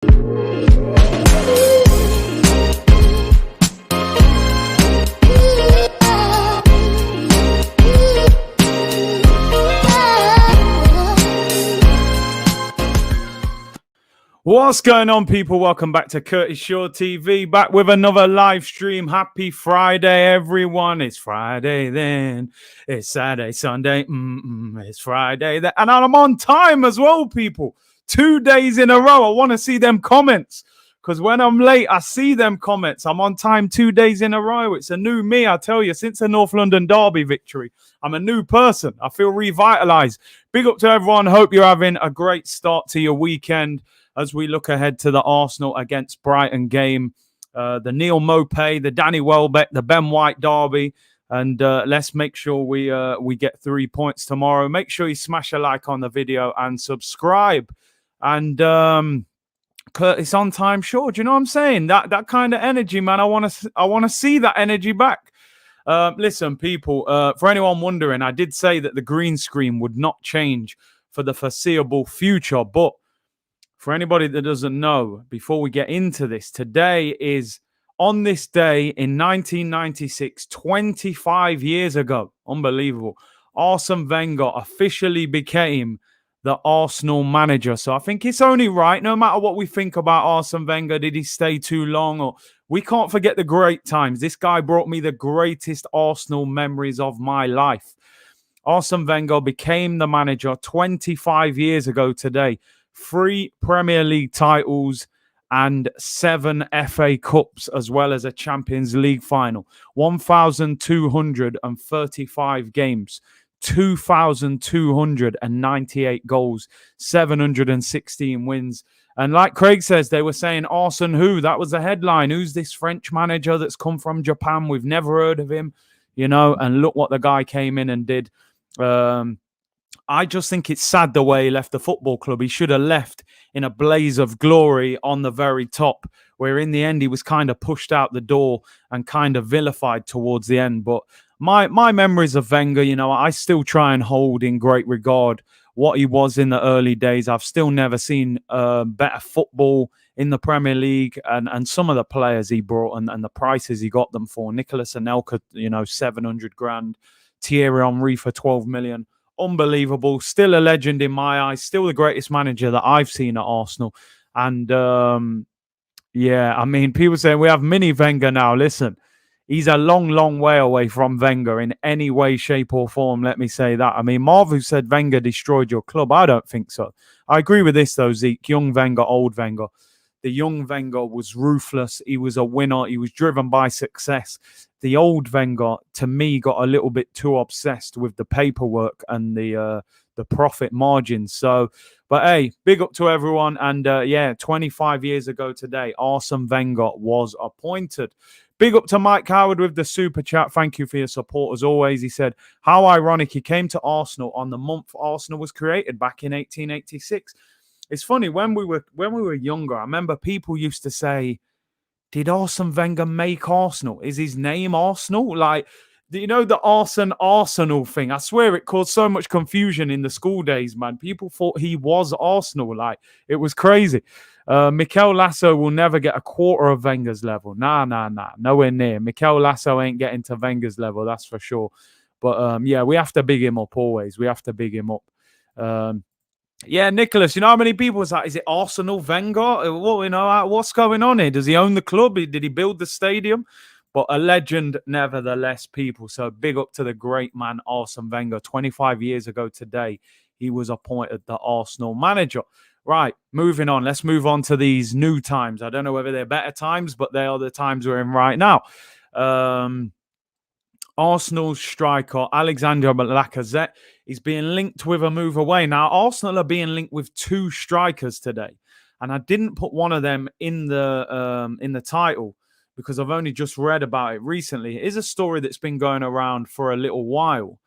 What's going on, people? Welcome back to Curtis Shaw TV, back with another live stream. Happy Friday, everyone. It's Friday then. It's Saturday, Sunday. It's Friday then. And I'm on time as well, people. 2 days in a row. I want to see them comments, because when I'm late, I see them comments. I'm on time 2 days in a row. It's a new me, I tell you. Since the North London Derby victory, I'm a new person. I feel revitalized. Big up to everyone. Hope you're having a great start to your weekend as we look ahead to the Arsenal against Brighton game, the Neil Maupay, the Danny Welbeck, the Ben White derby. And let's make sure we get 3 points tomorrow. Make sure you smash a like on the video and subscribe. And Curtis on time, sure. Do you know what I'm saying? That kind of energy, man. I want to see that energy back. Listen, people, for anyone wondering, I did say that the green screen would not change for the foreseeable future. But for anybody that doesn't know, before we get into this, today is, on this day in 1996, 25 years ago, unbelievable, Arsene Wenger officially became the Arsenal manager. So I think it's only right, no matter what we think about Arsene Wenger, did he stay too long? Or we can't forget the great times. This guy brought me the greatest Arsenal memories of my life. Arsene Wenger became the manager 25 years ago today. 3 Premier League titles and 7 FA Cups, as well as a Champions League final. 1,235 games, 2,298 goals, 716 wins. And like Craig says, they were saying, Arsene who? That was the headline. Who's this French manager that's come from Japan? We've never heard of him, you know, and look what the guy came in and did. I just think it's sad the way he left the football club. He should have left in a blaze of glory on the very top, where in the end he was kind of pushed out the door and kind of vilified towards the end. But my memories of Wenger, you know, I still try and hold in great regard what he was in the early days. I've still never seen better football in the Premier League, and some of the players he brought and the prices he got them for. Nicolas Anelka, you know, 700 grand. Thierry Henry for 12 million. Unbelievable. Still a legend in my eyes. Still the greatest manager that I've seen at Arsenal. And yeah, I mean, people saying we have mini Wenger now. Listen, he's a long, long way away from Wenger in any way, shape or form. Let me say that. I mean, Marvu said Wenger destroyed your club. I don't think so. I agree with this though, Zeke. Young Wenger, old Wenger. The young Wenger was ruthless. He was a winner. He was driven by success. The old Wenger, to me, got a little bit too obsessed with the paperwork and the profit margins. So, but hey, big up to everyone. And yeah, 25 years ago today, Arsene Wenger was appointed. Big up to Mike Howard with the super chat. Thank you for your support as always. He said, how ironic he came to Arsenal on the month Arsenal was created back in 1886. It's funny, when we were younger, I remember people used to say, did Arsene Wenger make Arsenal? Is his name Arsenal? Like, you know, the Arsenal thing. I swear it caused so much confusion in the school days, man. People thought he was Arsenal. Like, it was crazy. Mikel Lasso will never get a quarter of Wenger's level. Nah. Nowhere near. Mikel Lasso ain't getting to Wenger's level, that's for sure. But yeah, we have to big him up always. We have to big him up. Yeah, Nicholas, you know how many people was like, is it Arsenal Wenger? Well, you know, what's going on here? Does he own the club? Did he build the stadium? But a legend nevertheless, people. So big up to the great man, Arsene Wenger. 25 years ago today, he was appointed the Arsenal manager. Right, moving on. Let's move on to these new times. I don't know whether they're better times, but they are the times we're in right now. Arsenal striker Alexander Lacazette is being linked with a move away. Now, Arsenal are being linked with 2 strikers today, and I didn't put one of them in the title because I've only just read about it recently. It is a story that's been going around for a little while.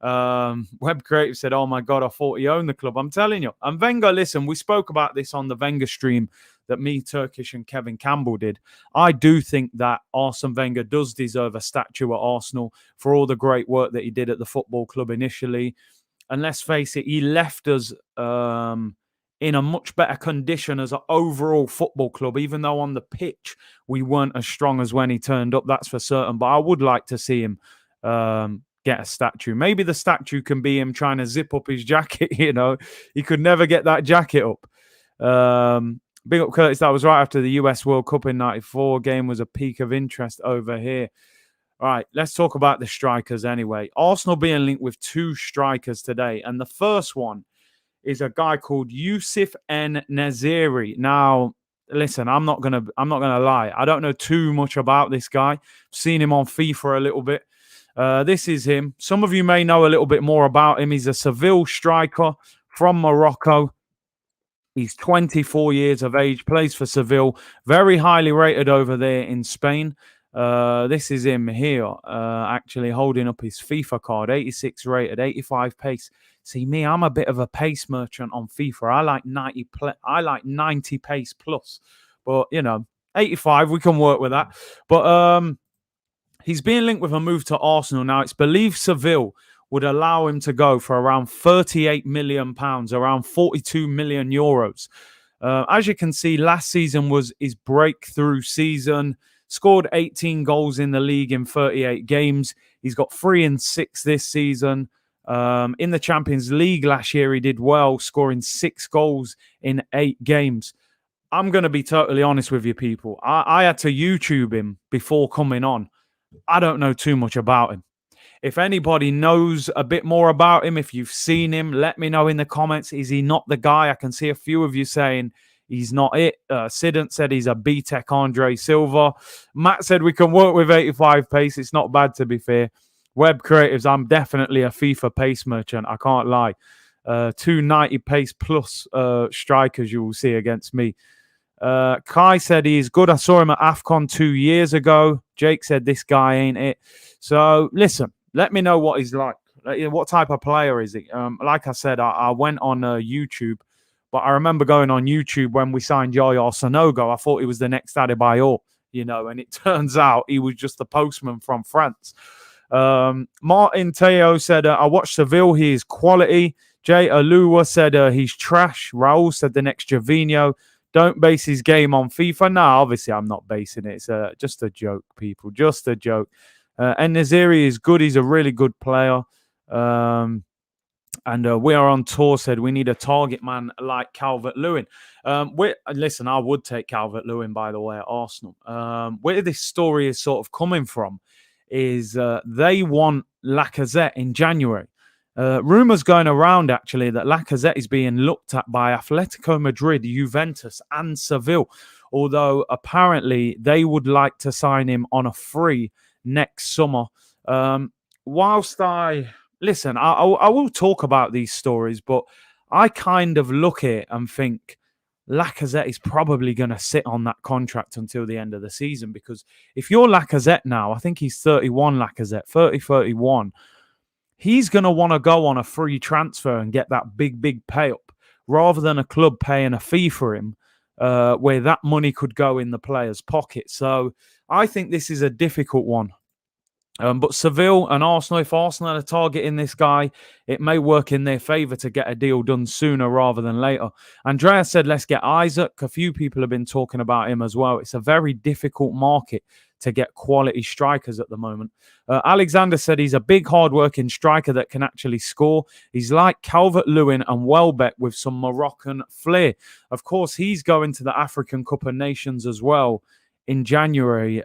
Web Creative said, oh my God, I thought he owned the club. I'm telling you. And Wenger, listen, we spoke about this on the Wenger stream that me, Turkish, and Kevin Campbell did. I do think that Arsene Wenger does deserve a statue at Arsenal for all the great work that he did at the football club initially. And let's face it, he left us in a much better condition as an overall football club, even though on the pitch we weren't as strong as when he turned up, that's for certain. But I would like to see him get a statue. Maybe the statue can be him trying to zip up his jacket, He could never get that jacket up. Big up Curtis, that was right after the US World Cup in 94. Game was a peak of interest over here. All right, let's talk about the strikers anyway. Arsenal being linked with 2 strikers today. And the first one is a guy called Youssef En-Nesyri. Now, listen, I'm not gonna lie. I don't know too much about this guy. I've seen him on FIFA a little bit. This is him. Some of you may know a little bit more about him. He's a Seville striker from Morocco. He's 24 years of age, plays for Seville. Very highly rated over there in Spain. This is him here, actually holding up his FIFA card. 86 rated, 85 pace. See me, I'm a bit of a pace merchant on FIFA. I like 90 pace plus, but 85, we can work with that. But he's being linked with a move to Arsenal now. It's believed Seville would allow him to go for around £38 million, around 42 million euros. As you can see, last season was his breakthrough season. Scored 18 goals in the league in 38 games. He's got 3 and 6 this season. In the Champions League last year, he did well, scoring 6 goals in 8 games. I'm going to be totally honest with you, people. I had to YouTube him before coming on. I don't know too much about him. If anybody knows a bit more about him, if you've seen him, let me know in the comments. Is he not the guy? I can see a few of you saying he's not it. Sidant said he's a B-Tech Andre Silva. Matt said we can work with 85 pace. It's not bad, to be fair. Web Creatives, I'm definitely a FIFA pace merchant. I can't lie. 290 pace plus strikers you will see against me. Kai said he's good. I saw him at AFCON 2 years ago. Jake said this guy ain't it. So listen, let me know what he's like. What type of player is he? Like I said, I went on YouTube, but I remember going on YouTube when we signed Arsene. I thought he was the next Adebayor, and it turns out he was just the postman from France. Martin Teo said, I watched Seville. He is quality. Jay Alua said he's trash. Raul said the next Gervinho. Don't base his game on FIFA. No, obviously I'm not basing it. It's just a joke, people. Just a joke. En-Nesyri is good. He's a really good player. And we are on tour said we need a target man like Calvert-Lewin. Listen, I would take Calvert-Lewin, by the way, at Arsenal. Where this story is sort of coming from is they want Lacazette in January. Rumours going around, actually, that Lacazette is being looked at by Atletico Madrid, Juventus and Seville, although apparently they would like to sign him on a free next summer. Whilst I will talk about these stories, but I kind of look at it and think Lacazette is probably going to sit on that contract until the end of the season, because if you're Lacazette now, I think he's 31, Lacazette, 31, he's going to want to go on a free transfer and get that big pay up rather than a club paying a fee for him where that money could go in the player's pocket. So I think this is a difficult one. But Seville and Arsenal, if Arsenal are targeting this guy, it may work in their favour to get a deal done sooner rather than later. Andrea said, let's get Isaac. A few people have been talking about him as well. It's a very difficult market to get quality strikers at the moment. Alexander said he's a big, hard-working striker that can actually score. He's like Calvert-Lewin and Welbeck with some Moroccan flair. Of course, he's going to the African Cup of Nations as well in January.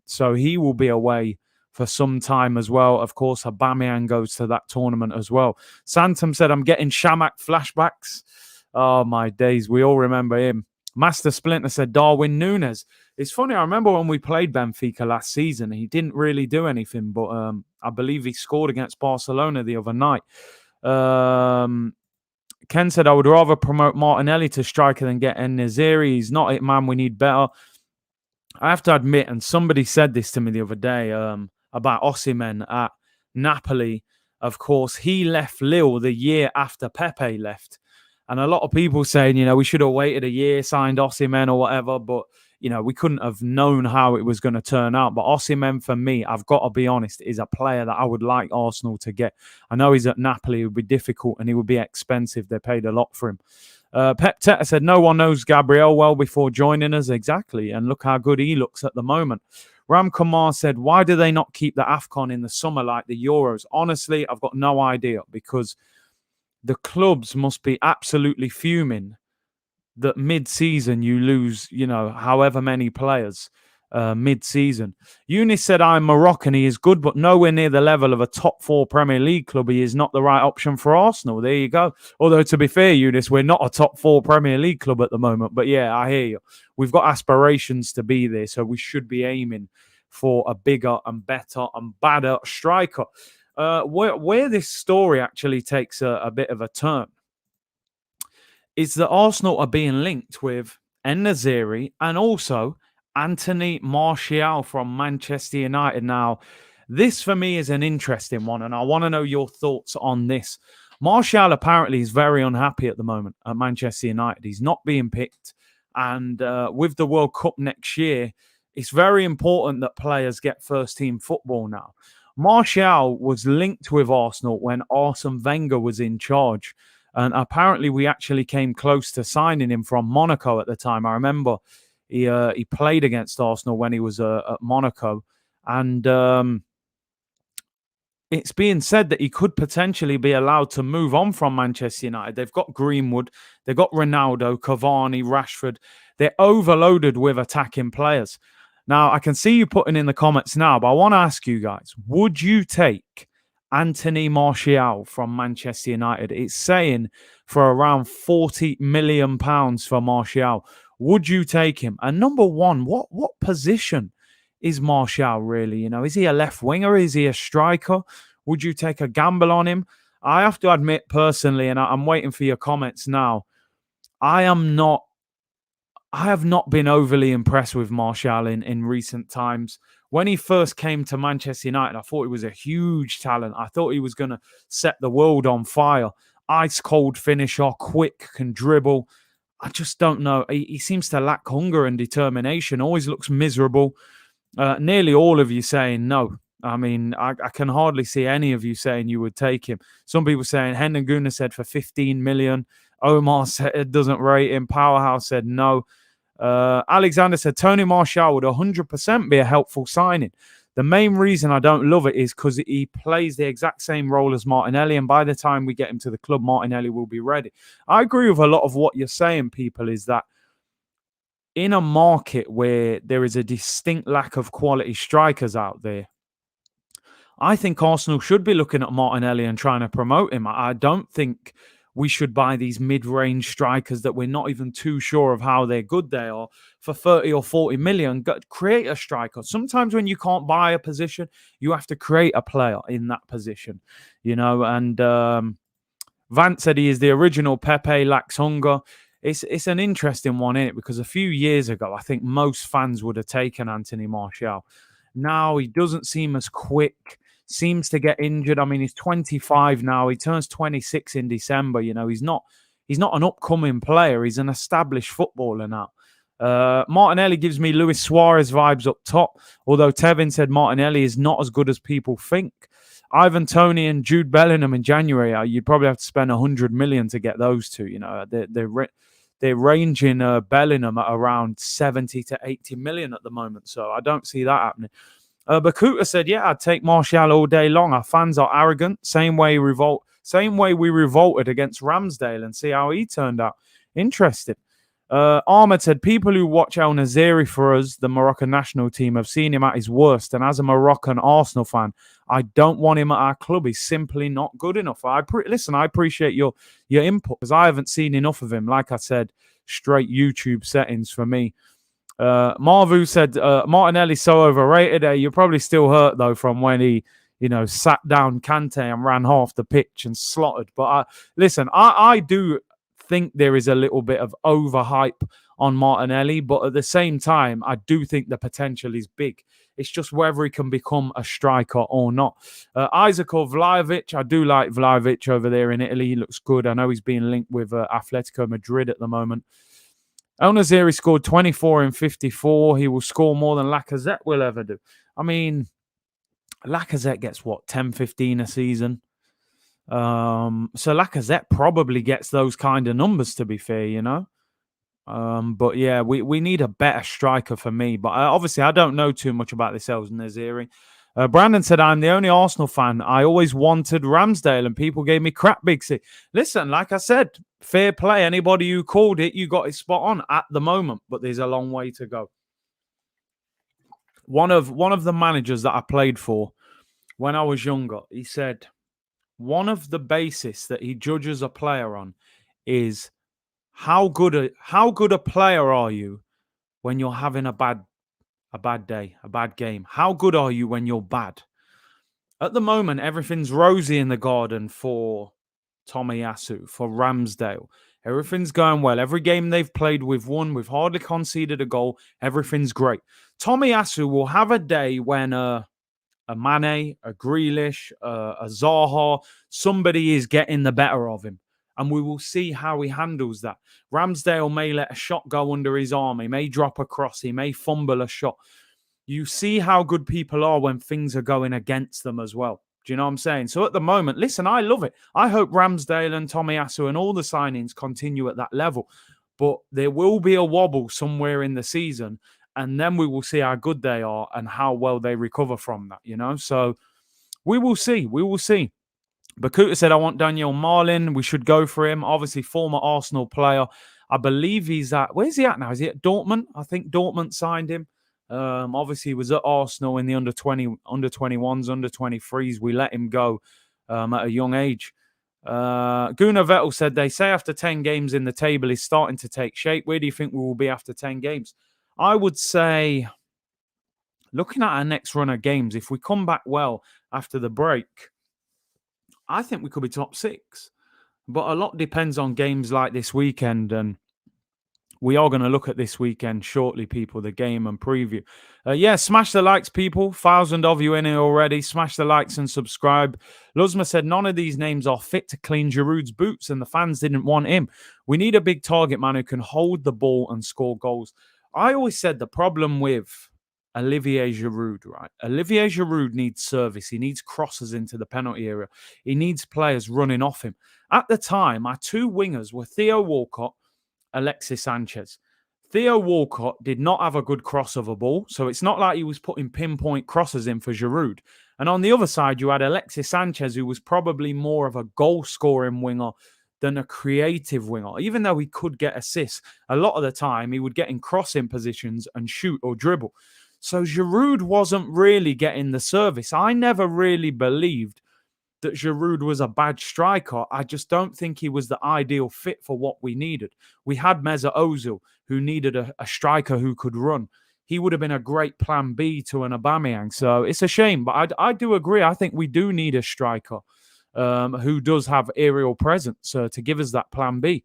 So he will be away for some time as well. Of course, Aubameyang goes to that tournament as well. Santam said, I'm getting Shamak flashbacks. Oh, my days. We all remember him. Master Splinter said, Darwin Núñez. It's funny, I remember when we played Benfica last season, he didn't really do anything, but I believe he scored against Barcelona the other night. Ken said, I would rather promote Martinelli to striker than get En-Nesyri. He's not it, man. We need better. I have to admit, and somebody said this to me the other day, about Osimhen at Napoli. Of course, he left Lille the year after Pepe left. And a lot of people saying, we should have waited a year, signed Osimhen or whatever. But, we couldn't have known how it was going to turn out. But Osimhen, for me, I've got to be honest, is a player that I would like Arsenal to get. I know he's at Napoli. It would be difficult and he would be expensive. They paid a lot for him. Pep Teta said, no one knows Gabriel well before joining us. Exactly. And look how good he looks at the moment. Ram Kumar said, why do they not keep the AFCON in the summer like the Euros? Honestly, I've got no idea, because the clubs must be absolutely fuming that mid-season you lose, however many players mid-season. Eunice said, I'm Moroccan. He is good, but nowhere near the level of a top 4 Premier League club. He is not the right option for Arsenal. There you go. Although, to be fair, Eunice, we're not a top 4 Premier League club at the moment. But yeah, I hear you. We've got aspirations to be there, so we should be aiming for a bigger and better and badder striker. Where this story actually takes a bit of a turn is that Arsenal are being linked with En-Nesyri and also Anthony Martial from Manchester United. Now, this for me is an interesting one, and I want to know your thoughts on this. Martial apparently is very unhappy at the moment at Manchester United. He's not being picked, and with the World Cup next year, it's very important that players get first-team football now. Martial was linked with Arsenal when Arsene Wenger was in charge. And apparently we actually came close to signing him from Monaco at the time. I remember he played against Arsenal when he was at Monaco. And it's being said that he could potentially be allowed to move on from Manchester United. They've got Greenwood, they've got Ronaldo, Cavani, Rashford. They're overloaded with attacking players. Now, I can see you putting in the comments now, but I want to ask you guys, would you take Anthony Martial from Manchester United? It's saying for around £40 million for Martial. Would you take him? And number one, what position is Martial really? Is he a left winger? Is he a striker? Would you take a gamble on him? I have to admit personally, and I'm waiting for your comments now, I have not been overly impressed with Martial in recent times. When he first came to Manchester United, I thought he was a huge talent. I thought he was going to set the world on fire. Ice cold finisher, quick, can dribble. I just don't know. He seems to lack hunger and determination. Always looks miserable. Nearly all of you saying no. I mean, I can hardly see any of you saying you would take him. Some people saying, Hendon Guna said for 15 million. Omar said doesn't rate him. Powerhouse said no. Alexander said Tony Martial would 100% be a helpful signing. The main reason I don't love it is because he plays the exact same role as Martinelli, and by the time we get him to the club, Martinelli will be ready. I agree with a lot of what you're saying, people, is that in a market where there is a distinct lack of quality strikers out there, I think Arsenal should be looking at Martinelli and trying to promote him. I don't think we should buy these mid-range strikers that we're not even too sure of how good they are for 30 or 40 million. Create a striker. Sometimes when you can't buy a position, you have to create a player in that position, and Vance said he is the original Pepe, lacks hunger. It's an interesting one, isn't it? Because a few years ago, I think most fans would have taken Anthony Martial. Now he doesn't seem as quick. Seems to get injured. I mean, he's 25 now. He turns 26 in December. He's not an upcoming player. He's an established footballer now. Martinelli gives me Luis Suarez vibes up top, although Tevin said Martinelli is not as good as people think. Ivan Toney and Jude Bellingham in January, you'd probably have to spend 100 million to get those two. They're ranging Bellingham at around 70 to 80 million at the moment, so I don't see that happening. Bakuta said, yeah, I'd take Martial all day long. Our fans are arrogant. Same way we revolted against Ramsdale, and see how he turned out. Interesting. Ahmed said, people who watch En-Nesyri for us, the Moroccan national team, have seen him at his worst. And as a Moroccan Arsenal fan, I don't want him at our club. He's simply not good enough. Listen, I appreciate your input because I haven't seen enough of him. Like I said, straight YouTube settings for me. Marvu said Martinelli's so overrated. You're probably still hurt though from when he, sat down Kante and ran half the pitch and slotted. But listen, I do think there is a little bit of overhype on Martinelli, but at the same time, I do think the potential is big. It's just whether he can become a striker or not. Isaac or Vlahovic, I do like Vlahovic over there in Italy. He looks good. I know he's being linked with Atletico Madrid at the moment. En-Nesyri scored 24 in 54. He will score more than Lacazette will ever do. I mean, Lacazette gets, 10, 15 a season? So Lacazette probably gets those kind of numbers, to be fair, you know. But yeah, we need a better striker for me. But obviously, I don't know too much about this En-Nesyri. Brandon said, I'm the only Arsenal fan. I always wanted Ramsdale and people gave me crap, Big C. Listen, like I said, fair play. Anybody who called it, you got it spot on at the moment, but there's a long way to go. One of the managers that I played for when I was younger, he said one of the basis that he judges a player on is how good a player are you when you're having a bad day, a bad game? How good are you when you're bad? At the moment, everything's rosy in the garden for Tomiyasu, for Ramsdale. Everything's going well. Every game they've played, we've won. We've hardly conceded a goal. Everything's great. Tomiyasu will have a day when a Mane, a Grealish, a Zaha, somebody is getting the better of him. And we will see how he handles that. Ramsdale may let a shot go under his arm. He may drop a cross. He may fumble a shot. You see how good people are when things are going against them as well. Do you know what I'm saying? So at the moment, listen, I love it. I hope Ramsdale and Tomiyasu and all the signings continue at that level. But there will be a wobble somewhere in the season. And then we will see how good they are and how well they recover from that, you know? So we will see. We will see. Bakuta said, I want Daniel Marlin. We should go for him. Obviously, former Arsenal player. I believe he's at... Where's he at now? Is he at Dortmund? I think Dortmund signed him. Obviously, he was at Arsenal in the under-21s, under-23s. We let him go at a young age. Gunnar Vettel said, they say after 10 games in the table is starting to take shape. Where do you think we will be after 10 games? I would say, looking at our next run of games, if we come back well after the break, I think we could be top 6. But a lot depends on games like this weekend, and we are going to look at this weekend shortly, people, the game and preview. Yeah, smash the likes, people. 1,000 of you in here already. Smash the likes and subscribe. Luzma said, none of these names are fit to clean Giroud's boots, and the fans didn't want him. We need a big target man who can hold the ball and score goals. I always said the problem with Olivier Giroud, right? Olivier Giroud needs service. He needs crosses into the penalty area. He needs players running off him. At the time, our two wingers were Theo Walcott, Alexis Sanchez. Theo Walcott did not have a good crossover ball, so it's not like he was putting pinpoint crosses in for Giroud. And on the other side, you had Alexis Sanchez, who was probably more of a goal-scoring winger than a creative winger. Even though he could get assists, a lot of the time he would get in crossing positions and shoot or dribble. So Giroud wasn't really getting the service. I never really believed that Giroud was a bad striker. I just don't think he was the ideal fit for what we needed. We had Mesut Ozil, who needed a striker who could run. He would have been a great plan B to an Aubameyang. So it's a shame, but I do agree. I think we do need a striker who does have aerial presence to give us that plan B.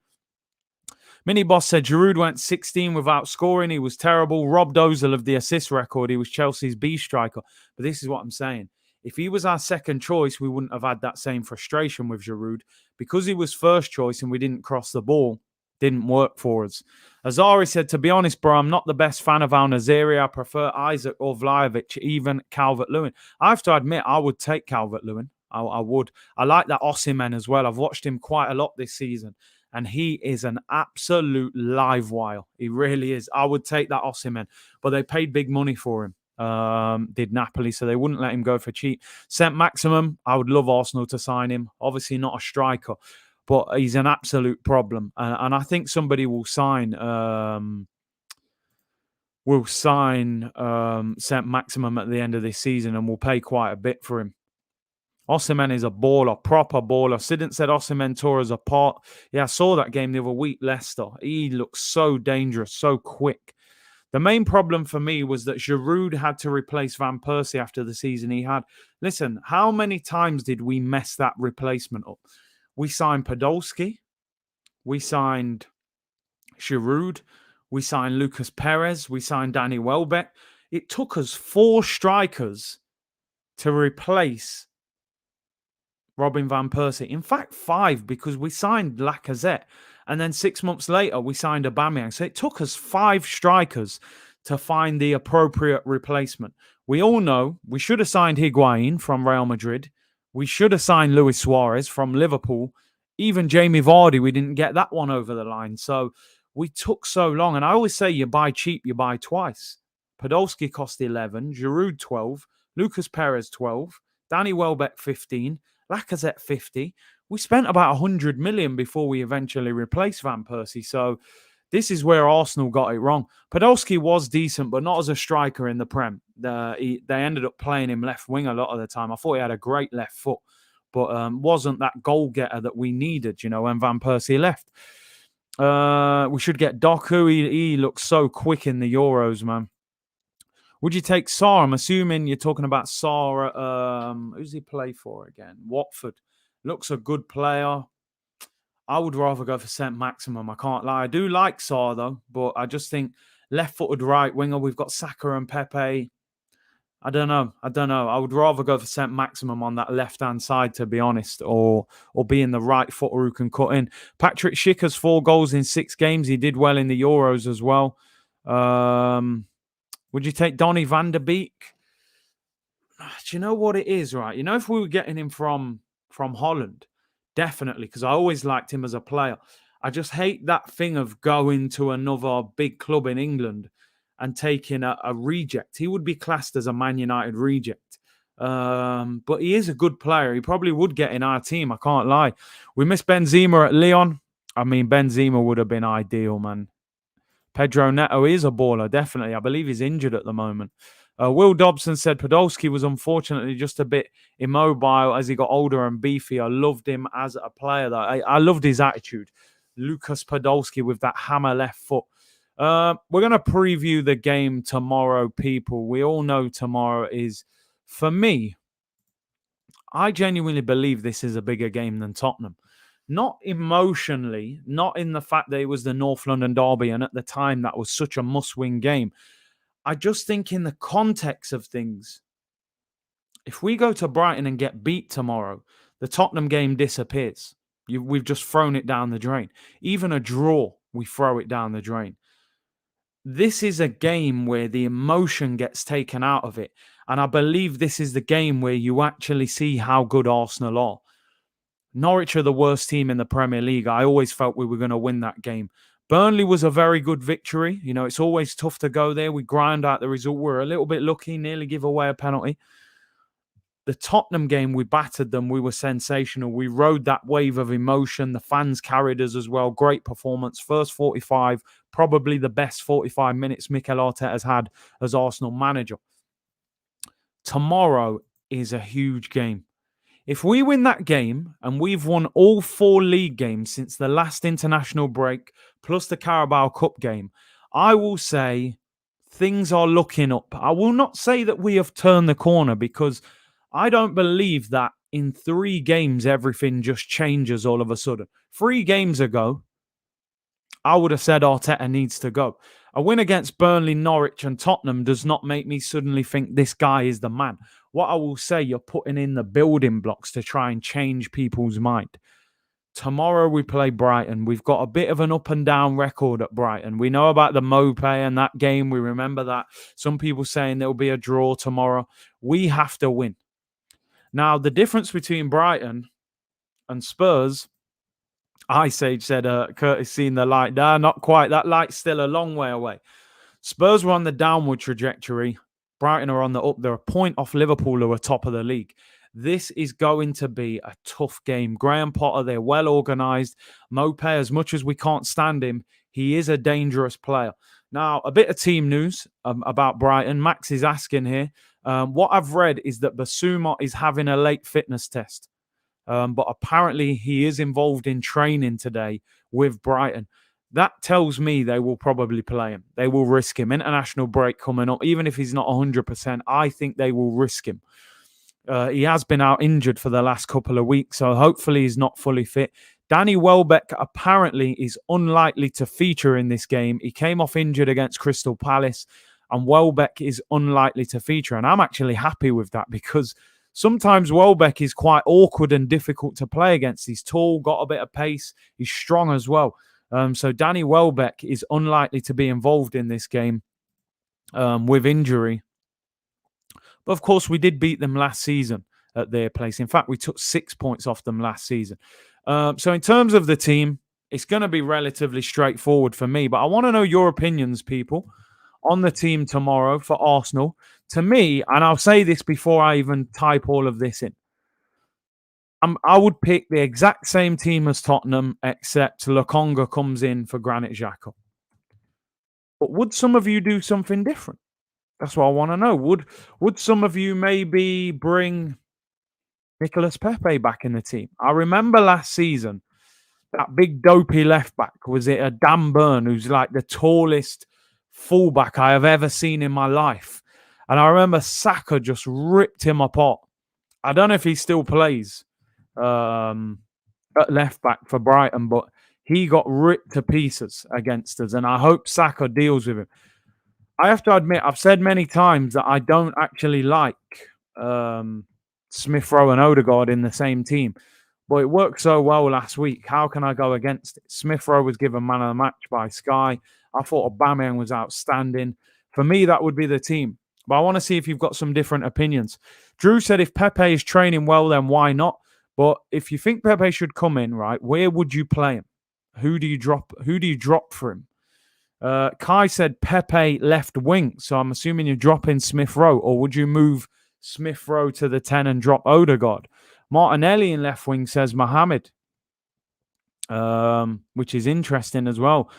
Mini Boss said Giroud went 16 without scoring. He was terrible. Robbed Ozil of the assist record. He was Chelsea's B striker. But this is what I'm saying. If he was our second choice, we wouldn't have had that same frustration with Giroud. Because he was first choice and we didn't cross the ball, didn't work for us. Azari said, to be honest, bro, I'm not the best fan of En-Nesyri. I prefer Isaac or Vlahovic, even Calvert-Lewin. I have to admit, I would take Calvert-Lewin. I would. I like that Osimhen as well. I've watched him quite a lot this season. And he is an absolute live wire. He really is. I would take that Osimhen. But they paid big money for him. Did Napoli, so they wouldn't let him go for cheap. Saint-Maximin, I would love Arsenal to sign him. Obviously not a striker, but he's an absolute problem. And I think somebody will sign Saint-Maximin at the end of this season and will pay quite a bit for him. Osimhen is a baller, proper baller. Sidant said Osimhen tore us apart. Yeah, I saw that game the other week, Leicester. He looks so dangerous, so quick. The main problem for me was that Giroud had to replace Van Persie after the season he had. Listen, how many times did we mess that replacement up? We signed Podolski. We signed Giroud. We signed Lucas Perez. We signed Danny Welbeck. It took us 4 strikers to replace Robin Van Persie. In fact, 5, because we signed Lacazette. And then 6 months later, we signed Aubameyang. So it took us 5 strikers to find the appropriate replacement. We all know we should have signed Higuain from Real Madrid. We should have signed Luis Suarez from Liverpool. Even Jamie Vardy, we didn't get that one over the line. So we took so long. And I always say you buy cheap, you buy twice. Podolski cost 11, Giroud 12, Lucas Perez 12, Danny Welbeck 15, Lacazette 50. We spent about 100 million before we eventually replaced Van Persie. So this is where Arsenal got it wrong. Podolski was decent, but not as a striker in the Prem. They ended up playing him left wing a lot of the time. I thought he had a great left foot, but wasn't that goal getter that we needed, when Van Persie left. We should get Doku. He looks so quick in the Euros, man. Would you take Sarr? I'm assuming you're talking about Sarr. Who's he play for again? Watford. Looks a good player. I would rather go for St. Maximum. I can't lie. I do like Sarr, though, but I just think left-footed right winger. We've got Saka and Pepe. I don't know. I would rather go for St. Maximum on that left-hand side, to be honest, or being the right footer who can cut in. Patrick Schick has 4 goals in 6 games. He did well in the Euros as well. Would you take Donny van der Beek? Do you know what it is, right? If we were getting him from Holland, definitely, because I always liked him as a player. I just hate that thing of going to another big club in England and taking a reject. He would be classed as a Man United reject. But he is a good player. He probably would get in our team, I can't lie. We missed Benzema at Lyon. I mean, Benzema would have been ideal, man. Pedro Neto is a baller, definitely. I believe he's injured at the moment. Will Dobson said Podolski was unfortunately just a bit immobile as he got older and beefy. I loved him as a player, though. I loved his attitude. Lucas Podolski with that hammer left foot. We're going to preview the game tomorrow, people. We all know tomorrow is, for me, I genuinely believe this is a bigger game than Tottenham. Not emotionally, not in the fact that it was the North London derby, and at the time that was such a must-win game. I just think in the context of things, if we go to Brighton and get beat tomorrow, the Tottenham game disappears. We've just thrown it down the drain. Even a draw, we throw it down the drain. This is a game where the emotion gets taken out of it. And I believe this is the game where you actually see how good Arsenal are. Norwich are the worst team in the Premier League. I always felt we were going to win that game. Burnley was a very good victory. It's always tough to go there. We grind out the result. We're a little bit lucky, nearly give away a penalty. The Tottenham game, we battered them. We were sensational. We rode that wave of emotion. The fans carried us as well. Great performance. First 45, probably the best 45 minutes Mikel Arteta has had as Arsenal manager. Tomorrow is a huge game. If we win that game, and we've won all 4 league games since the last international break, plus the Carabao Cup game, I will say things are looking up. I will not say that we have turned the corner, because I don't believe that in 3 games everything just changes all of a sudden. 3 games ago, I would have said Arteta needs to go. A win against Burnley, Norwich and Tottenham does not make me suddenly think this guy is the man. What I will say, you're putting in the building blocks to try and change people's mind. Tomorrow we play Brighton. We've got a bit of an up and down record at Brighton. We know about the Mope and that game. We remember that. Some people saying there will be a draw tomorrow. We have to win. Now, the difference between Brighton and Spurs, Ice Age said, Curtis seen the light. Nah, not quite. That light's still a long way away. Spurs were on the downward trajectory. Brighton are on the up. They're a point off Liverpool, who are top of the league. This is going to be a tough game. Graham Potter, they're well organised. Mope, as much as we can't stand him, he is a dangerous player. Now, a bit of team news about Brighton. Max is asking here. What I've read is that Basuma is having a late fitness test. But apparently he is involved in training today with Brighton. That tells me they will probably play him. They will risk him. International break coming up. Even if he's not 100%, I think they will risk him. He has been out injured for the last couple of weeks, so hopefully he's not fully fit. Danny Welbeck apparently is unlikely to feature in this game. He came off injured against Crystal Palace, and Welbeck is unlikely to feature. And I'm actually happy with that, because sometimes Welbeck is quite awkward and difficult to play against. He's tall, got a bit of pace. He's strong as well. So Danny Welbeck is unlikely to be involved in this game with injury. But of course, we did beat them last season. at their place. In fact, we took 6 points off them last season. So in terms of the team, it's going to be relatively straightforward for me. But I want to know your opinions, people, on the team tomorrow for Arsenal. To me, and I'll say this before I even type all of this in, I would pick the exact same team as Tottenham, except Lokonga comes in for Granit Xhaka. But would some of you do something different? That's what I want to know. Would some of you maybe bring Nicolas Pepe back in the team? I remember last season, that big dopey left back, was it a Dan Burn, who's like the tallest fullback I have ever seen in my life. And I remember Saka just ripped him apart. I don't know if he still plays at left back for Brighton, but he got ripped to pieces against us. And I hope Saka deals with him. I have to admit, I've said many times that I don't actually like Smith Rowe and Odegaard in the same team. But it worked so well last week. How can I go against it? Smith Rowe was given man of the match by Sky. I thought Aubameyang was outstanding. For me, that would be the team. But I want to see if you've got some different opinions. Drew said if Pepe is training well, then why not? But if you think Pepe should come in, right, where would you play him? Who do you drop for him? Kai said Pepe left wing. So I'm assuming you're dropping Smith Rowe. Or would you move Smith Rowe to the 10 and drop Odegaard? Martinelli in left wing, says Mohammed, which is interesting as well.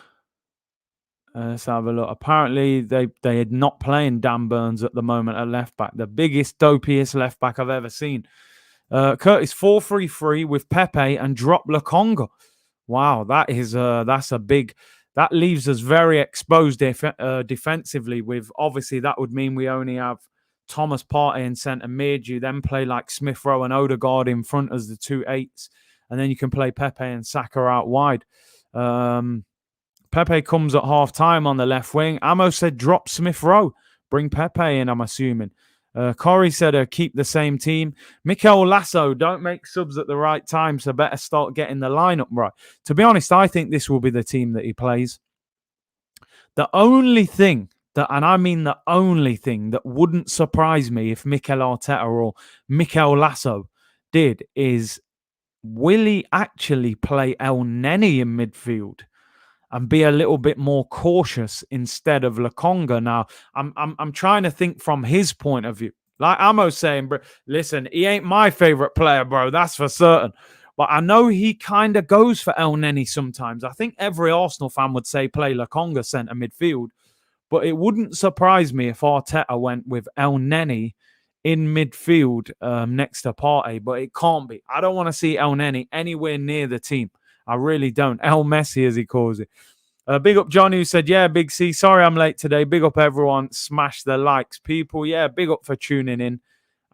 Let's have a look. Apparently, they are not playing Dan Burns at the moment at left back. The biggest, dopiest left back I've ever seen. Curtis 4-3-3 with Pepe and drop Lokonga. Wow, that's a big. That leaves us very exposed defensively. With obviously that would mean we only have Thomas Partey in centre mid. You then play like Smith Rowe and Odegaard in front as the 2 8s, and then you can play Pepe and Saka out wide. Pepe comes at half time on the left wing. Amo said drop Smith Rowe, bring Pepe in, I'm assuming. Corey said keep the same team. Mikel Lasso, don't make subs at the right time, so better start getting the lineup right. To be honest, I think this will be the team that he plays. The only thing and I mean the only thing that wouldn't surprise me if Mikel Arteta or Mikel Lasso did is, will he actually play El-Neni in midfield and be a little bit more cautious instead of Lokonga? Now, I'm trying to think from his point of view. Like Amo's saying, bro, listen, he ain't my favorite player, bro. That's for certain. But I know he kind of goes for El-Neni sometimes. I think every Arsenal fan would say play Lokonga centre midfield. But it wouldn't surprise me if Arteta went with El-Neni in midfield next to Partey. But it can't be. I don't want to see El-Neni anywhere near the team. I really don't. El Messi, as he calls it. Big up Johnny, who said, yeah, Big C, sorry I'm late today. Big up everyone. Smash the likes, people. Yeah, big up for tuning in.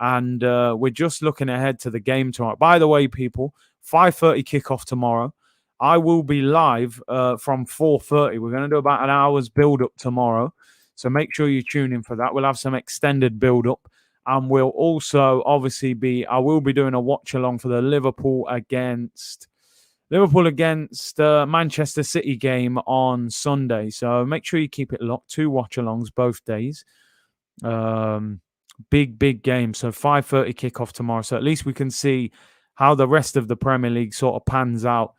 And we're just looking ahead to the game tomorrow. By the way, people, 5:30 kickoff tomorrow. I will be live from 4:30. We're going to do about an hour's build-up tomorrow. So make sure you tune in for that. We'll have some extended build-up. And we'll also, obviously, I will be doing a watch-along for the Liverpool against Manchester City game on Sunday. So make sure you keep it locked. 2 watch-alongs both days. Big game. So 5:30 kickoff tomorrow. So at least we can see how the rest of the Premier League sort of pans out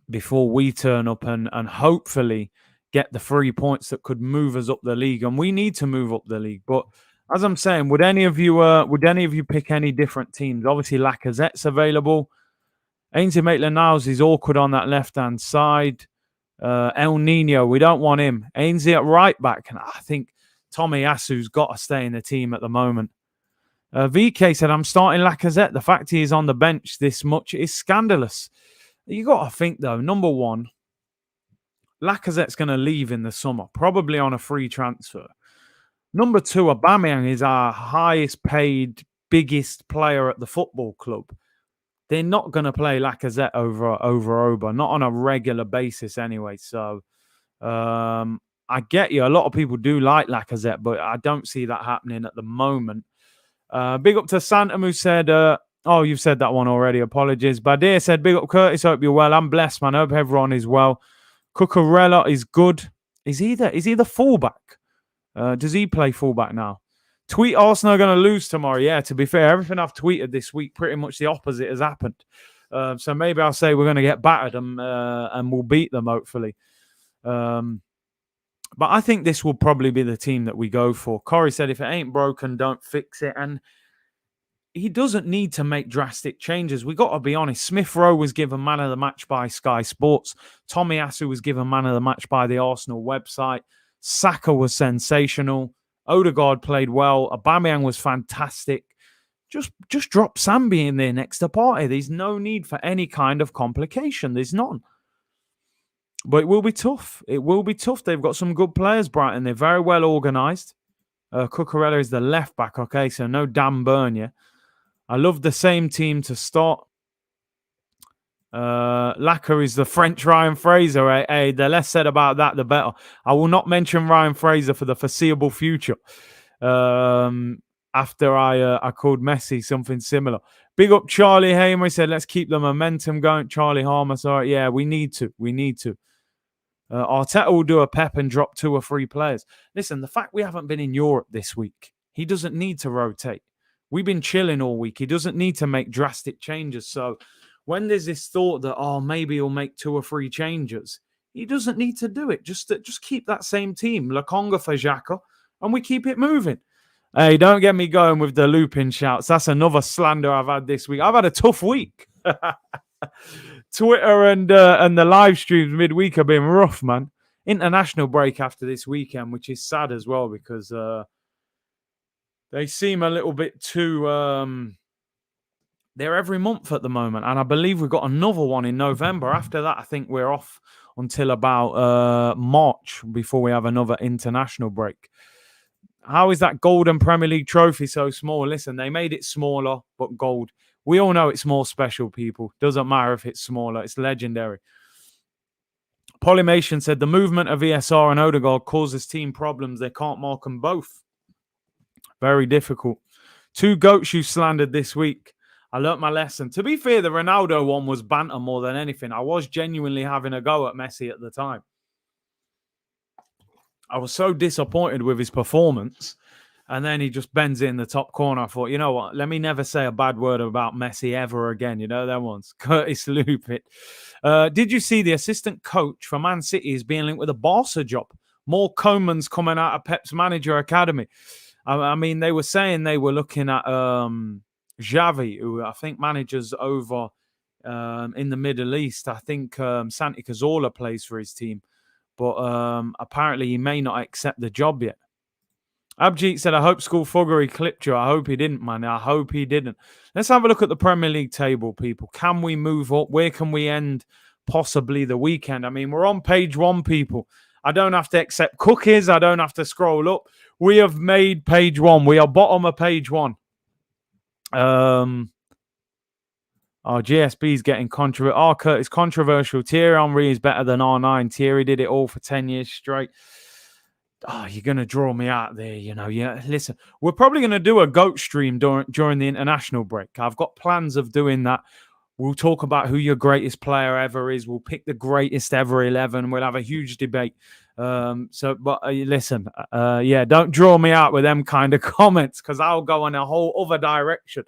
before we turn up and hopefully get the 3 points that could move us up the league. And we need to move up the league. But as I'm saying, would any of you pick any different teams? Obviously, Lacazette's available. Ainsley Maitland-Niles is awkward on that left-hand side. El Nino, we don't want him. Ainsley at right back. And I think Tommy Asu's got to stay in the team at the moment. VK said, I'm starting Lacazette. The fact he is on the bench this much is scandalous. You got to think, though, number one, Lacazette's going to leave in the summer, probably on a free transfer. Number two, Aubameyang is our highest paid, biggest player at the football club. They're not going to play Lacazette over Oba, not on a regular basis anyway. So I get you. A lot of people do like Lacazette, but I don't see that happening at the moment. Big up to Santam, who said, you've said that one already. Apologies. Badir said, big up Curtis. Hope you're well. I'm blessed, man. Hope everyone is well. Cucurella is good. Is he the fullback? Does he play fullback now? Tweet Arsenal are going to lose tomorrow. Yeah, to be fair, everything I've tweeted this week, pretty much the opposite has happened. So maybe I'll say we're going to get battered and we'll beat them, hopefully. But I think this will probably be the team that we go for. Corey said, if it ain't broken, don't fix it. And he doesn't need to make drastic changes. We got to be honest. Smith Rowe was given man of the match by Sky Sports. Tomiyasu was given man of the match by the Arsenal website. Saka was sensational. Odegaard played well. Aubameyang was fantastic. Just drop Sambi in there next to Partey. There's no need for any kind of complication. There's none. But it will be tough. It will be tough. They've got some good players, Brighton. They're very well organised. Cucurella is the left back. Okay, so no Dan Burn, yeah. I love the same team to start. Lacazette is the French Ryan Fraser. Hey, the less said about that, the better. I will not mention Ryan Fraser for the foreseeable future. After I called Messi something similar. Big up Charlie Hamer. He said, let's keep the momentum going. Charlie Harmer, sorry. Yeah, we need to. Arteta will do a pep and drop 2 or 3 players. Listen, the fact we haven't been in Europe this week, he doesn't need to rotate. We've been chilling all week. He doesn't need to make drastic changes. So when there's this thought that, maybe he'll make 2 or 3 changes, he doesn't need to do it. Just keep that same team. Lokonga for Xhaka, and we keep it moving. Hey, don't get me going with the looping shouts. That's another slander I've had this week. I've had a tough week. Twitter and the live streams midweek have been rough, man. International break after this weekend, which is sad as well because they seem a little bit too... they're every month at the moment, and I believe we've got another one in November. After that, I think we're off until about March before we have another international break. How is that golden Premier League trophy so small? Listen, they made it smaller, but gold. We all know it's more special, people. Doesn't matter if it's smaller. It's legendary. Polymation said, the movement of ESR and Odegaard causes team problems. They can't mark them both. Very difficult. 2 goats you slandered this week. I learnt my lesson. To be fair, the Ronaldo one was banter more than anything. I was genuinely having a go at Messi at the time. I was so disappointed with his performance. And then he just bends in the top corner. I thought, you know what? Let me never say a bad word about Messi ever again. You know, that one's Curtis Lupit. Did you see the assistant coach for Man City is being linked with a Barca job? More Koeman's coming out of Pep's manager academy. I mean, they were saying they were looking at Xavi, who I think manages over in the Middle East. I think Santi Cazorla plays for his team. But apparently he may not accept the job yet. Abjeet said, I hope School Fuggery clipped you. I hope he didn't, man. I hope he didn't. Let's have a look at the Premier League table, people. Can we move up? Where can we end possibly the weekend? I mean, we're on page 1, people. I don't have to accept cookies. I don't have to scroll up. We have made page 1. We are bottom of page 1. GSB's getting controversial. Curtis, controversial. Thierry Henry is better than R9. Thierry did it all for 10 years straight. You're going to draw me out there, you know. Yeah, listen, we're probably going to do a GOAT stream during the international break. I've got plans of doing that. We'll talk about who your greatest player ever is. We'll pick the greatest ever 11. We'll have a huge debate. Listen, don't draw me out with them kind of comments because I'll go in a whole other direction.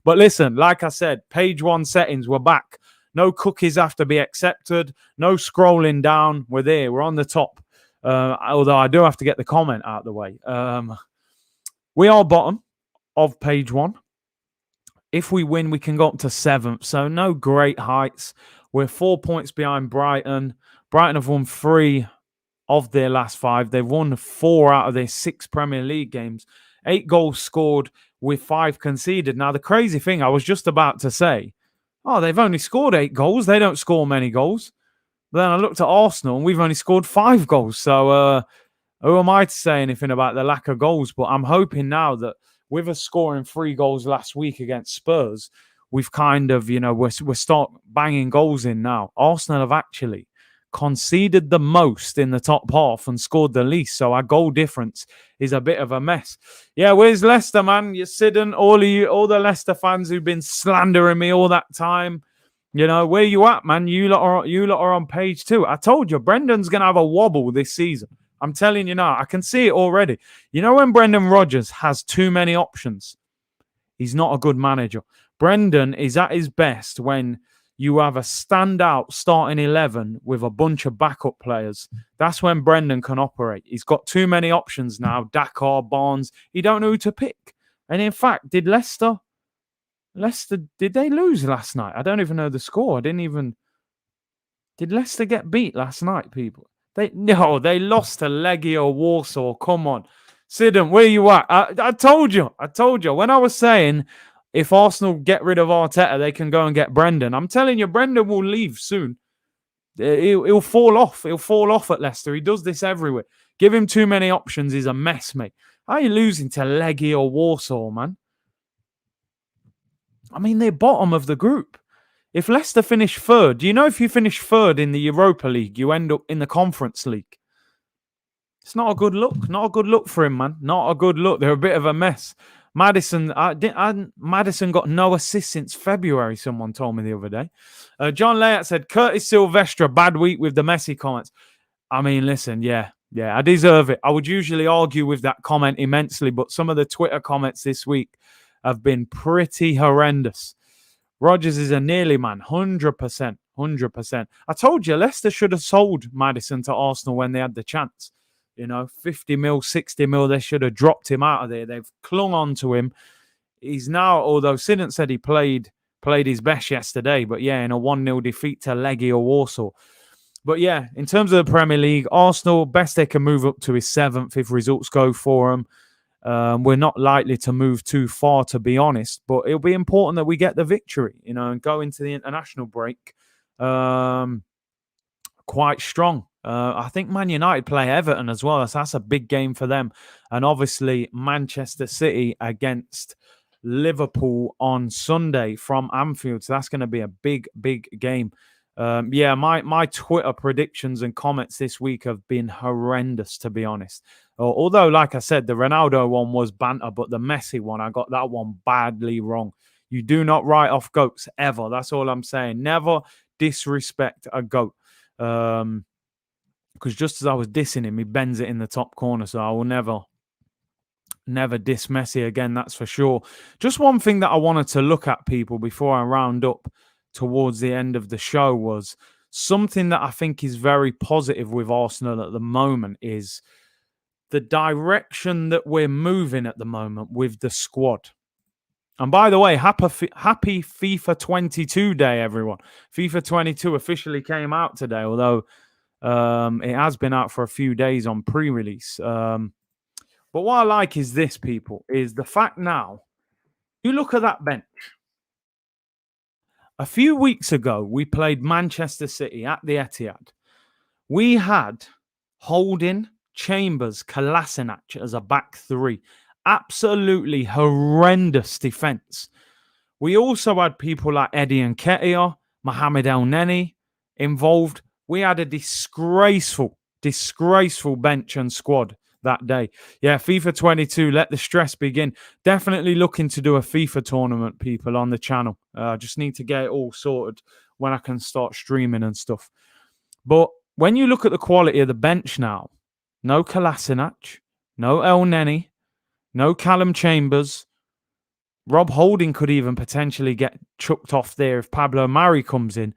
But listen, like I said, page 1 settings, we're back. No cookies have to be accepted. No scrolling down. We're there. We're on the top. Although I do have to get the comment out of the way. We are bottom of page 1. If we win, we can go up to 7th. So no great heights. We're 4 points behind Brighton. Brighton have won 3 of their last 5. They've won 4 out of their 6 Premier League games. 8 goals scored with 5 conceded. Now, the crazy thing, I was just about to say, they've only scored 8 goals. They don't score many goals. But then I looked at Arsenal and we've only scored 5 goals. So who am I to say anything about the lack of goals? But I'm hoping now that with us scoring 3 goals last week against Spurs, we've kind of, we're start banging goals in now. Arsenal have actually conceded the most in the top half and scored the least. So our goal difference is a bit of a mess. Yeah, where's Leicester, man? You're sitting, all the Leicester fans who've been slandering me all that time. Where you at, man? You lot are on page 2. I told you, Brendan's going to have a wobble this season. I'm telling you now, I can see it already. You know when Brendan Rodgers has too many options, he's not a good manager. Brendan is at his best when you have a standout starting 11 with a bunch of backup players. That's when Brendan can operate. He's got too many options now. Dakar, Barnes. He don't know who to pick. And in fact, did Leicester, did they lose last night? I don't even know the score. Did Leicester get beat last night, people? They lost to Legia Warsaw. Come on. Sidham, where you at? I told you. When I was saying if Arsenal get rid of Arteta, they can go and get Brendan. I'm telling you, Brendan will leave soon. He'll fall off. He'll fall off at Leicester. He does this everywhere. Give him too many options. He's a mess, mate. How are you losing to Legia Warsaw, man? I mean, they're bottom of the group. If Leicester finish third, do you know if you finish third in the Europa League, you end up in the Conference League? It's not a good look. Not a good look for him, man. Not a good look. They're a bit of a mess. Madison got no assists since February, someone told me the other day. John Layat said, Curtis Silvestre, bad week with the Messi comments. I mean, listen, yeah, I deserve it. I would usually argue with that comment immensely, but some of the Twitter comments this week have been pretty horrendous. Rodgers is a nearly man, 100%. 100%. I told you, Leicester should have sold Madison to Arsenal when they had the chance. 50 mil, 60 mil, they should have dropped him out of there. They've clung on to him. He's now, although Sidham said he played his best yesterday, but yeah, in a 1-0 defeat to Legia Warsaw. But yeah, in terms of the Premier League, Arsenal, best they can move up to is 7th if results go for them. We're not likely to move too far, to be honest, but it'll be important that we get the victory, and go into the international break quite strong. I think Man United play Everton as well. So that's a big game for them. And obviously Manchester City against Liverpool on Sunday from Anfield. So that's going to be a big, big game. My Twitter predictions and comments this week have been horrendous, to be honest. Although, like I said, the Ronaldo one was banter, but the Messi one, I got that one badly wrong. You do not write off goats ever. That's all I'm saying. Never disrespect a goat. Because just as I was dissing him, he bends it in the top corner. So I will never diss Messi again, that's for sure. Just one thing that I wanted to look at, people, before I round up towards the end of the show was something that I think is very positive with Arsenal at the moment is the direction that we're moving at the moment with the squad. And by the way, happy FIFA 22 day, everyone. FIFA 22 officially came out today, although it has been out for a few days on pre-release. But what I like is this, people, is the fact now, you look at that bench. A few weeks ago, we played Manchester City at the Etihad. We had Holding, Chambers, Kolasinac as a back three. Absolutely horrendous defense. We also had people like Eddie Nketiah, Mohamed El-Neni involved. We had a disgraceful bench and squad that day. Yeah, FIFA 22, let the stress begin. Definitely looking to do a FIFA tournament, people, on the channel. Just need to get it all sorted when I can start streaming and stuff. But when you look at the quality of the bench now, no Kolasinac, no El-Neni, no Callum Chambers. Rob Holding could even potentially get chucked off there if Pablo Mari comes in.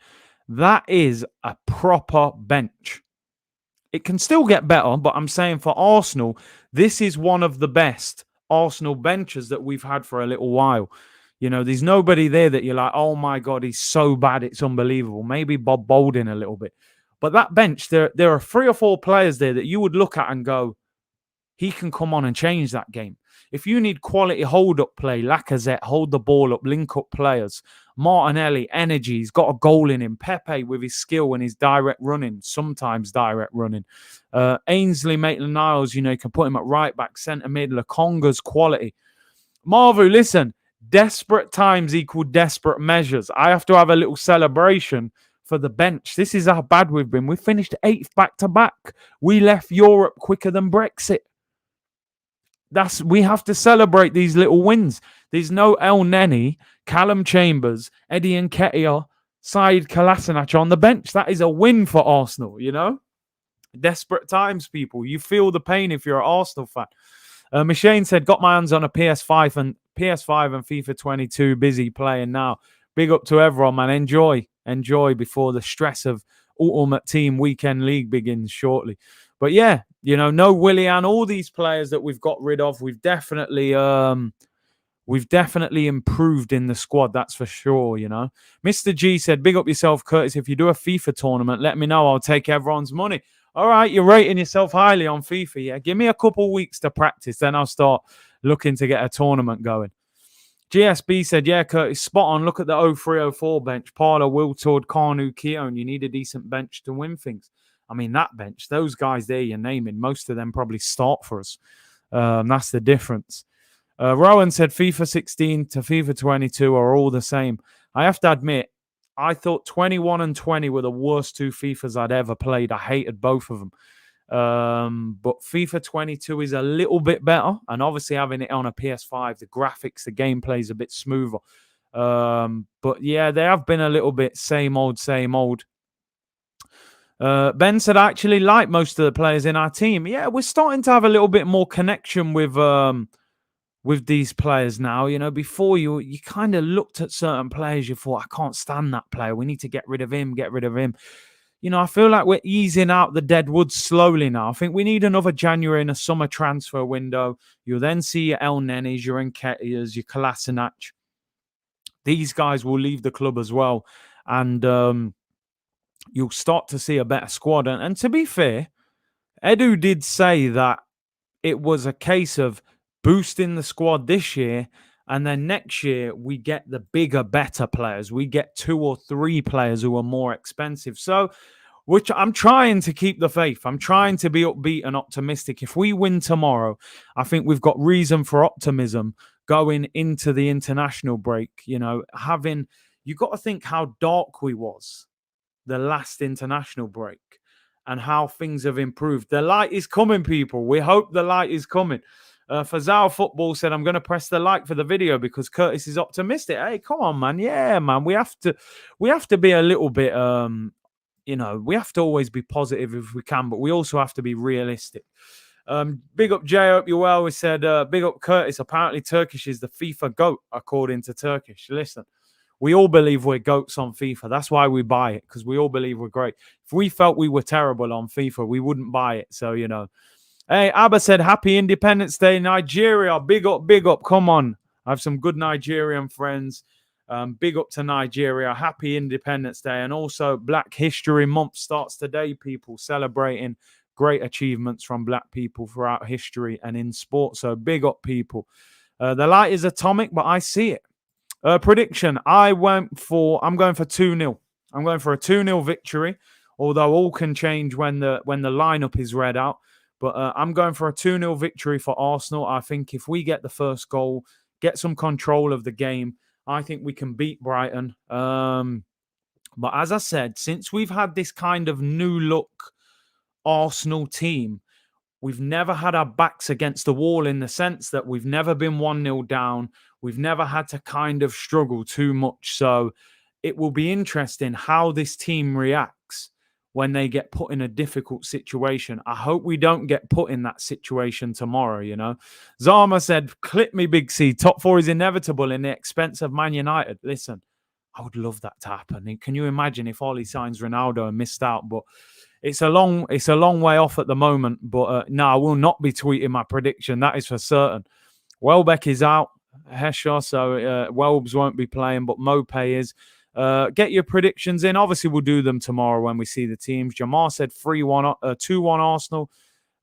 That is a proper bench. It can still get better, but I'm saying for Arsenal, this is one of the best Arsenal benches that we've had for a little while. There's nobody there that you're like, oh my God, he's so bad, it's unbelievable. Maybe Bob Baldwin a little bit. But that bench, there are 3 or 4 players there that you would look at and go, he can come on and change that game. If you need quality hold-up play, Lacazette, hold the ball up, link-up players. Martinelli, energy, he's got a goal in him. Pepe with his skill and his direct running, sometimes direct running. Ainsley Maitland-Niles, you can put him at right-back, centre-mid. Lokonga's quality. Marvu, listen, desperate times equal desperate measures. I have to have a little celebration for the bench. This is how bad we've been. We finished 8th back-to-back. We left Europe quicker than Brexit. We have to celebrate these little wins. There's no El-Neni, Callum Chambers, Eddie Nketiah, Said Kolasinac on the bench. That is a win for Arsenal, Desperate times, people. You feel the pain if you're an Arsenal fan. Machine said, got my hands on a PS5 and FIFA 22. Busy playing now. Big up to everyone, man. Enjoy before the stress of Ultimate Team Weekend League begins shortly. But yeah, no Willian, all these players that we've got rid of, we've definitely improved in the squad, that's for sure, Mr. G said, big up yourself, Curtis. If you do a FIFA tournament, let me know. I'll take everyone's money. All right, you're rating yourself highly on FIFA, yeah? Give me a couple weeks to practice, then I'll start looking to get a tournament going. GSB said, yeah, Curtis, spot on. Look at the 0304 bench. Parler, Wiltord, Carnu, Keown. You need a decent bench to win things. I mean, that bench, those guys there you're naming, most of them probably start for us. That's the difference. Rowan said FIFA 16 to FIFA 22 are all the same. I have to admit, I thought 21 and 20 were the worst two FIFAs I'd ever played. I hated both of them. But FIFA 22 is a little bit better. And obviously having it on a PS5, the graphics, the gameplay is a bit smoother. But yeah, they have been a little bit same old, same old. Ben said, I actually like most of the players in our team. Yeah, we're starting to have a little bit more connection with these players now. Before you kind of looked at certain players, you thought, I can't stand that player. We need to get rid of him. I feel like we're easing out the dead wood slowly now. I think we need another January and a summer transfer window. You'll then see your En-Nesyris, your Nketiahs, your Kolasinac. These guys will leave the club as well. And you'll start to see a better squad. And to be fair, Edu did say that it was a case of boosting the squad this year, and then next year we get the bigger, better players. We get 2 or 3 players who are more expensive. So, which I'm trying to keep the faith. I'm trying to be upbeat and optimistic. If we win tomorrow, I think we've got reason for optimism going into the international break. You got to think how dark we was the last international break and how things have improved. The light is coming, people. We hope the light is coming. Fazal Football said, I'm going to press the like for the video because Curtis is optimistic. Hey, come on, man. Yeah, man. We have to be a little bit, we have to always be positive if we can, but we also have to be realistic. Big up Jay, hope you're well. We said, big up Curtis. Apparently Turkish is the FIFA GOAT, according to Turkish. Listen, we all believe we're GOATs on FIFA. That's why we buy it, because we all believe we're great. If we felt we were terrible on FIFA, we wouldn't buy it. So, Hey, Abba said, happy Independence Day, Nigeria. Big up. Come on. I have some good Nigerian friends. Big up to Nigeria. Happy Independence Day. And also Black History Month starts today, people, celebrating great achievements from Black people throughout history and in sport. So big up, people. The light is atomic, but I see it. Prediction. I'm going for 2-0. I'm going for a 2-0 victory, although all can change when the lineup is read out. But I'm going for a 2-0 victory for Arsenal. I think if we get the first goal, get some control of the game, I think we can beat Brighton. But as I said, since we've had this kind of new look Arsenal team, we've never had our backs against the wall in the sense that we've never been 1-0 down. We've never had to kind of struggle too much. So it will be interesting how this team reacts when they get put in a difficult situation. I hope we don't get put in that situation tomorrow, Zama said, clip me, Big C. Top 4 is inevitable in the expense of Man United. Listen, I would love that to happen. Can you imagine if Oli signs Ronaldo and missed out? But it's a long way off at the moment. But no, I will not be tweeting my prediction. That is for certain. Welbeck is out. Hesher, so Welbs won't be playing, but Mopé is. Get your predictions in. Obviously, we'll do them tomorrow when we see the teams. Jamar said 2-1 Arsenal.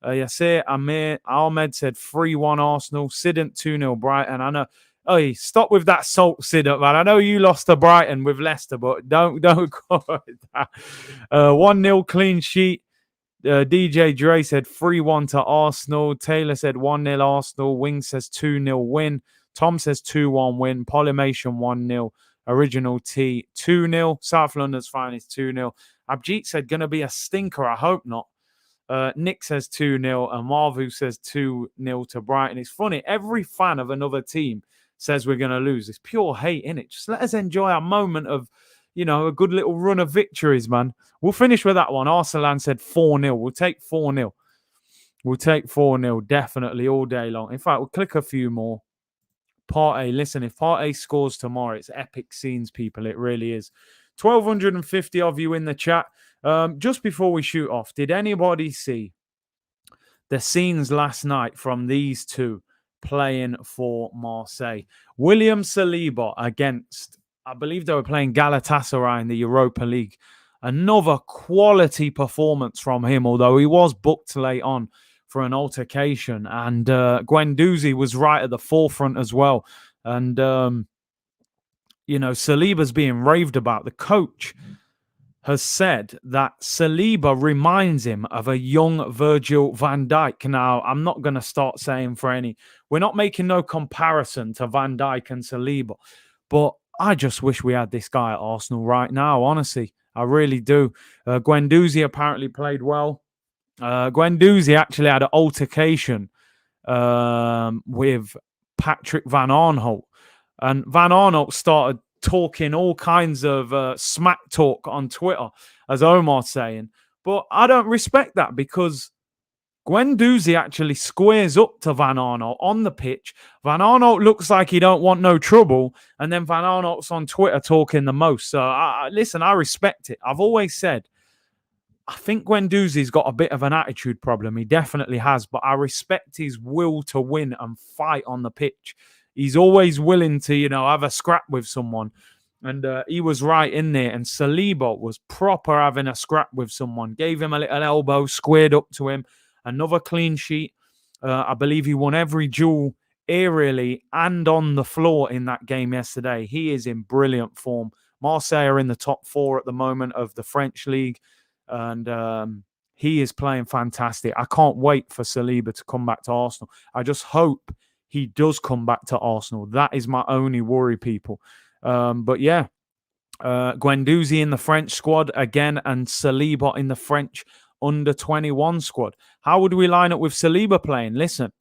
Yasir Ahmed said 3-1 Arsenal. Sidant 2-0 Brighton. I know. Oh, stop with that salt, Sidant, man. I know you lost to Brighton with Leicester, but don't call it that. 1-0 clean sheet. DJ Dre said 3-1 to Arsenal. Taylor said 1-0 Arsenal. Wing says 2-0 win. Tom says 2-1 win. Polymation 1-0. Original T 2-0. South London's finest 2-0. Abjeet said going to be a stinker. I hope not. Nick says 2-0 and Marvu says 2-0 to Brighton. It's funny. Every fan of another team says we're going to lose. It's pure hate, innit? Just let us enjoy our moment of, a good little run of victories, man. We'll finish with that one. Arsene said 4-0. We'll take 4-0. We'll take 4-0 definitely all day long. In fact, we'll click a few more. Partey, listen, if Partey scores tomorrow, it's epic scenes, people. It really is. 1,250 of you in the chat. Just before we shoot off, did anybody see the scenes last night from these two playing for Marseille? William Saliba against, I believe they were playing Galatasaray in the Europa League. Another quality performance from him, although he was booked late on for an altercation. And Guendouzi was right at the forefront as well. And, Saliba's being raved about. The coach has said that Saliba reminds him of a young Virgil van Dijk. Now, I'm not going to start saying we're not making no comparison to Van Dijk and Saliba, but I just wish we had this guy at Arsenal right now, honestly. I really do. Guendouzi apparently played well. Guendouzi actually had an altercation with Patrick Van Aanholt. And Van Aanholt started talking all kinds of smack talk on Twitter, as Omar's saying. But I don't respect that because Guendouzi actually squares up to Van Aanholt on the pitch. Van Aanholt looks like he don't want no trouble, and then Van Aanholt's on Twitter talking the most. So, listen, I respect it. I've always said, I think Guendouzi's got a bit of an attitude problem. He definitely has, but I respect his will to win and fight on the pitch. He's always willing to, have a scrap with someone. And he was right in there. And Saliba was proper having a scrap with someone. Gave him a little elbow, squared up to him. Another clean sheet. I believe he won every duel aerially and on the floor in that game yesterday. He is in brilliant form. Marseille are in the top 4 at the moment of the French league. And he is playing fantastic. I can't wait for Saliba to come back to Arsenal. I just hope he does come back to Arsenal. That is my only worry, people. But yeah, Guendouzi in the French squad again and Saliba in the French under-21 squad. How would we line up with Saliba playing? Listen,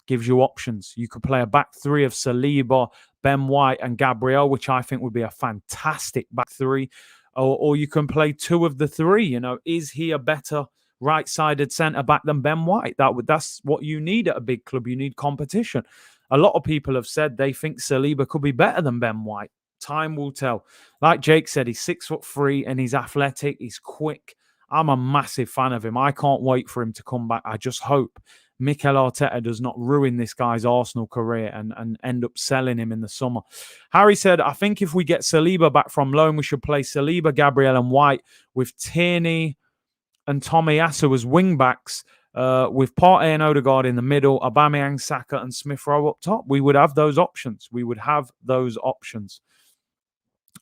gives you options. You could play a back three of Saliba, Ben White and Gabriel, which I think would be a fantastic back three. Or you can play two of the three. Is he a better right-sided centre-back than Ben White? That's what you need at a big club. You need competition. A lot of people have said they think Saliba could be better than Ben White. Time will tell. Like Jake said, he's 6'3" and he's athletic. He's quick. I'm a massive fan of him. I can't wait for him to come back. I just hope Mikel Arteta does not ruin this guy's Arsenal career and end up selling him in the summer. Harry said, I think if we get Saliba back from loan, we should play Saliba, Gabriel and White with Tierney and Tomiyasu as wing-backs, with Partey and Odegaard in the middle, Aubameyang, Saka and Smith-Rowe up top. We would have those options.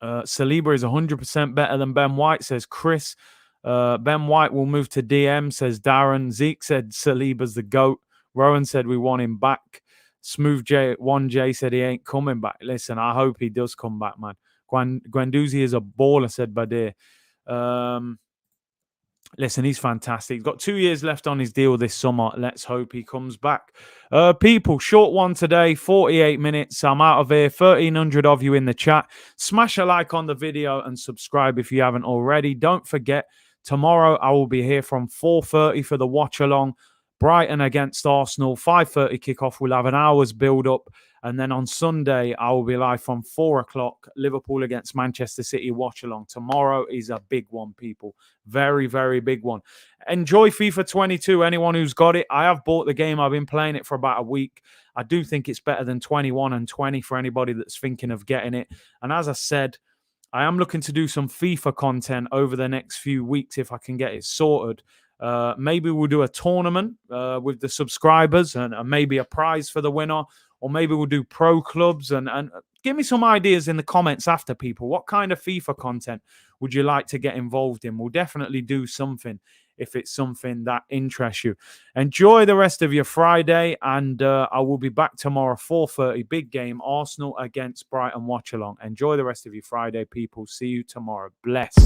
Saliba is 100% better than Ben White, says Chris. Ben White will move to DM, says Darren. Zeke said Saliba's the GOAT. Rowan said we want him back. Smooth J 1J said he ain't coming back. Listen, I hope he does come back, man. Guendouzi is a baller, said Badir. Listen, he's fantastic. He's got 2 years left on his deal this summer. Let's hope he comes back. People, short one today, 48 minutes. I'm out of here. 1,300 of you in the chat. Smash a like on the video and subscribe if you haven't already. Don't forget, tomorrow I will be here from 4:30 for the watch along. Brighton against Arsenal, 5:30 kickoff. We'll have an hour's build-up. And then on Sunday, I will be live from 4 o'clock. Liverpool against Manchester City watch along. Tomorrow is a big one, people. Very, very big one. Enjoy FIFA 22, anyone who's got it. I have bought the game. I've been playing it for about a week. I do think it's better than 21 and 20 for anybody that's thinking of getting it. And as I said, I am looking to do some FIFA content over the next few weeks if I can get it sorted. Maybe we'll do a tournament with the subscribers and maybe a prize for the winner. Or maybe we'll do pro clubs and give me some ideas in the comments after, people. What kind of FIFA content would you like to get involved in? We'll definitely do something if it's something that interests you. Enjoy the rest of your Friday, and I will be back tomorrow, 4:30. Big game, Arsenal against Brighton watch along. Enjoy the rest of your Friday, people. See you tomorrow. Bless.